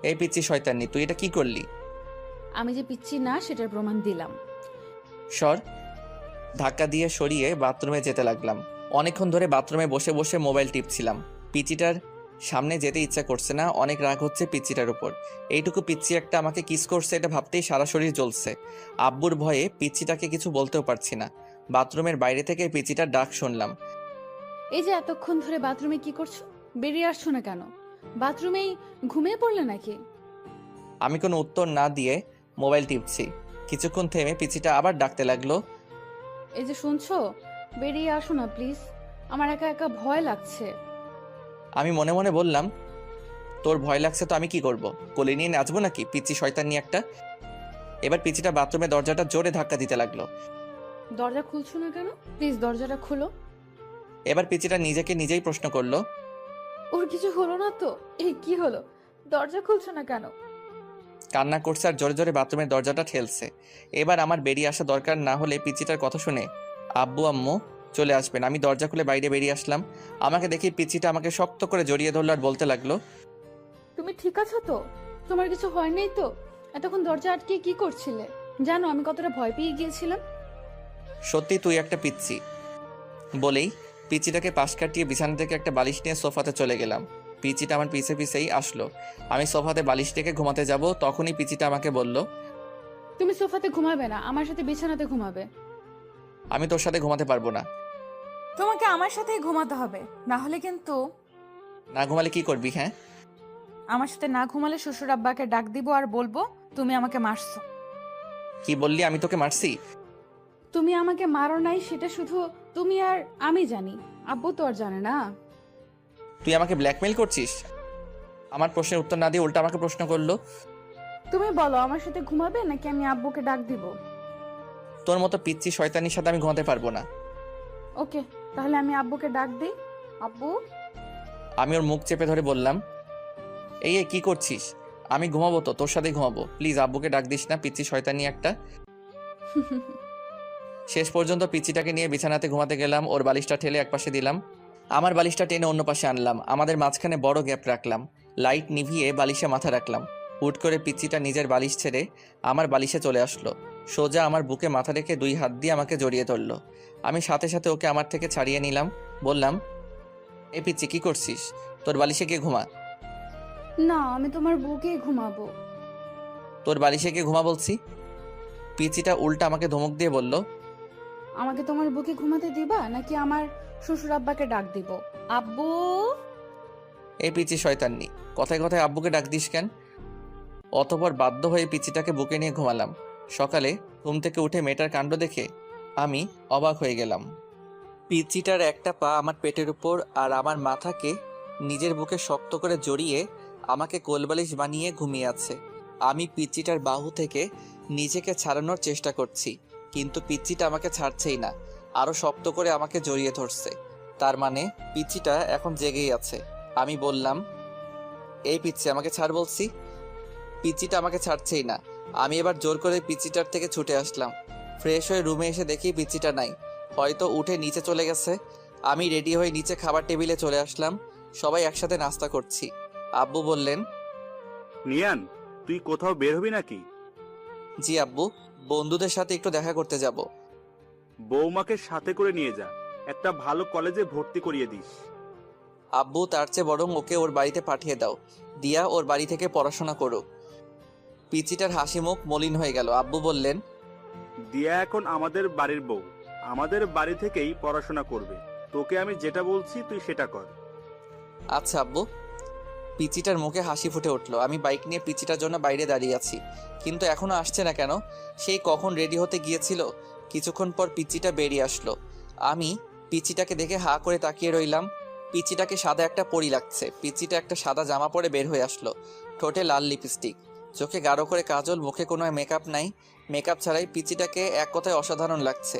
এই পিচ্ছি শয়তানি, তুই এটা কি করলি? আমি যে পিচ্ছি না সেটার প্রমাণ দিলাম। সর। ধাক্কা দিয়ে সরিয়ে বাথরুমে যেতে লাগলাম। অনেকক্ষণ ধরে বাথরুমে বসে বসে মোবাইল টিপছিলাম। পিচ্চিটার সামনে যেতে ইচ্ছা করছে না, অনেক রাগ হচ্ছে পিচ্চিটার উপর। এইটুকু পিচ্চি একটা আমাকে কিস করছে, এটা ভাবতেই সারা শরীর জ্বলছে। আব্বুর ভয়ে পিচ্চিটাকে কিছু বলতেও পারছি না। বাথরুমের বাইরে থেকে পিচ্চিটার ডাক শুনলাম। এই যে এতক্ষণ ধরে বাথরুমে কি করছো? বেরিয়ে আসছো না কেন? বাথরুমেই ঘুমিয়ে পড়লে নাকি? আমি কোনো উত্তর না দিয়ে মোবাইল টিপছি। কিছুক্ষণ থেমে পিচ্চিটা আবার ডাকতে লাগলো। এই যে শুনছো, বেরিয়ে আসো না প্লিজ, আমার একা একা ভয় লাগছে। আমি মনে মনে বললাম, তোর ভয় লাগছে তো আমি কি করব? কোলে নিয়ে নাচবো নাকি, পিচ্চি শয়তানি একটা। এবার পিচ্চিটা বাথরুমের দরজাটা জোরে ধাক্কা দিতে লাগলো। দরজা খুলছো না কেন? প্লিজ দরজাটা খুলো। এবার পিচ্চিটা নিজেকে নিজেই প্রশ্ন করলো। ওর কিছু হলো না তো? এই কি হলো, দরজা খুলছো না কেন? কান্না করছে আর জোরে জোরে বাথরুমের দরজাটা ঠেলছে। এবার আমার বেরিয়ে আসা দরকার না হলে পিচ্চিটার কথা শুনে আব্বু আম্মু চলে আসবেন। আমি দরজা খুলে বাইরে বেরিয়ে আসলাম। আমাকে দেখি পিচ্চিটা আমাকে শক্ত করে জড়িয়ে ধরলো আর বলতে লাগলো। তুমি ঠিক আছো তো? তোমার কিছু হয়নি তো? এতক্ষণ দরজা আটকে কি করছিলে? জানো আমি কতটা ভয় পেয়ে গিয়েছিলাম। সত্যি তুই একটা পিচ্চি। বলেই পিচিটাকে পাশ কাটিয়ে বিছানা থেকে একটা বালিশ নিয়ে সোফাতে চলে গেলাম। পিচিটা আমার পিছে পিছেই আসলো। আমি সোফাতে বালিশ রেখে ঘুমাতে যাব, তখনই পিচিটা আমাকে বলল, তুমি সোফাতে ঘুমাবে না, আমার সাথে বিছানাতে ঘুমাবে। আমি তোর সাথে ঘুমাতে পারবো না। তোমাকে আমার সাথেই ঘুমাতে হবে, না হলে কিন্তু। না ঘুমালে কি করবি? হ্যাঁ, আমার সাথে না ঘুমালে শ্বশুর আব্বাকে ডাক দিব আর বলবো তুমি আমাকে মারছো। কি বললি? আমি তোকে মারছি? তুমি আমাকে মারো নাই সেটা শুধু তুমি আর আমি জানি, আব্বু তো আর জানে না। তুই আমাকে ব্ল্যাকমেল করছিস? আমার প্রশ্নের উত্তর না দিয়ে উল্টা আমাকে প্রশ্ন করলো। তুমি বলো আমার সাথে ঘুমাবে নাকি আমি আব্বুকে ডাক দিব? তোর মতো পিচ্চি শয়তানির সাথে আমি ঘুমাতে পারবো না। ওকে, তাহলে আমি আব্বুকে ডাক দিই। আব্বু। আমি ওর মুখ চেপে ধরে বললাম, এই কি করছিস? আমি ঘুমাবো তো, তোর সাথেই ঘুমাবো। প্লিজ আব্বুকে ডাক দিস না, পিচ্চি শয়তানি একটা। শেষ পর্যন্ত পিচ্চিটাকে নিয়ে বিছানাতে ঘুমাতে গেলাম। ওর বালিশটা ঠেলে একপাশে দিলাম, আমার বালিশটা টেনে অন্য পাশে আনলাম। আমাদের মাঝখানে বড় গ্যাপ রাখলাম। লাইট নিভিয়ে বালিশে মাথা রাখলাম। হুট করে পিচ্চিটা নিজের বালিশ ছেড়ে আমার বালিশে চলে আসলো। সোজা আমার বুকে মাথা রেখে দুই হাত দিয়ে আমাকে জড়িয়ে ধরলো। আমি সাথে সাথে ওকে আমার থেকে ছাড়িয়ে নিলাম। বললাম, এই পিচ্চি কি করছিস? তোর বালিশে গিয়ে ঘুমা। না, আমি তোমার বুকেই ঘুমাবো। তোর বালিশে গিয়ে ঘুমা বলছি। পিচ্চিটা উল্টা আমাকে ধমক দিয়ে বলল, আমাকে তোমার বুকে ঘুমাতে দিবা নাকি আমার শ্বশুর আব্বাকে ডাক দিব? আব্বু। এই পিচ্চি শয়তান্নি, কথায় কথায় আব্বুকে ডাক দিস কেন? অতঃপর বাধ্য হয়ে পিচ্চিটাকে বুকে নিয়ে ঘুমালাম। সকালে ঘুম থেকে উঠে মেয়েটার কাণ্ড দেখে আমি অবাক হয়ে গেলাম। পিচ্চিটার একটা পা আমার পেটের উপর আর আমার মাথাকে নিজের বুকে শক্ত করে জড়িয়ে আমাকে কোলবালিশ বানিয়ে ঘুমিয়ে আছে। আমি পিচ্চিটার বাহু থেকে নিজেকে ছাড়ানোর চেষ্টা করছি, কিন্তু পিচ্চিটা আমাকে ছাড়ছেই না, আরো শক্ত করে আমাকে জড়িয়ে ধরছে। তার মানে পিচ্চিটা এখন জেগেই আছে। আমি বললাম, এই পিচ্চি আমাকে ছাড় বলছি। পিচ্চিটা আমাকে ছাড়ছেই না। আমি এবার জোর করে পিচ্চিটার থেকে ছুটে আসলাম। ফ্রেশ হয়ে রুমে এসে দেখি পিচ্চিটা নাই, হয়তো উঠে নিচে চলে গেছে। আমি রেডি হয়ে নিচে খাবার টেবিলে চলে আসলাম। সবাই একসাথে নাস্তা করছি। আব্বু বললেন, নিয়ান, তুই কোথাও বের হবি নাকি? জি আব্বু, বন্ধুদের সাথে একটু দেখা করতে যাব। বৌমাকে সাথে করে নিয়ে যা, একটা ভালো কলেজে ভর্তি করিয়ে দিস। আব্বু, তার চেয়ে বরং ওকে ওর বাড়িতে পাঠিয়ে দাও, দিয়া ওর বাড়ি থেকে পড়াশোনা করুক। পিচ্চিটার হাসি মুখ মলিন হয়ে গেল। আব্বু বললেন, দিয়া এখন আমাদের বাড়ির বউ, আমাদের বাড়ি থেকেই পড়াশোনা করবে। তোকে আমি যেটা বলছি তুই সেটা কর। আচ্ছা আব্বু। পিচিটার মুখে হাসি ফুটে উঠলো। আমি বাইক নিয়ে পিচিটার জন্য বাইরে দাঁড়িয়ে আছি, কিন্তু এখনো আসছে না কেন? সেই কখন রেডি হতে গিয়েছিল। কিছুক্ষণ পর পিচিটা বেরিয়ে আসলো। আমি পিচিটাকে দেখে হা করে তাকিয়ে রইলাম। পিচিটাকে সাদা একটা পরি লাগছে। পিচিটা একটা সাদা জামা পরে বের হয়ে আসলো। ঠোঁটে লাল লিপস্টিক, চোখে গাঢ় করে কাজল, মুখে কোনো মেকআপ নাই। মেকআপ ছাড়াই পিচিটাকে এক কথায় অসাধারণ লাগছে।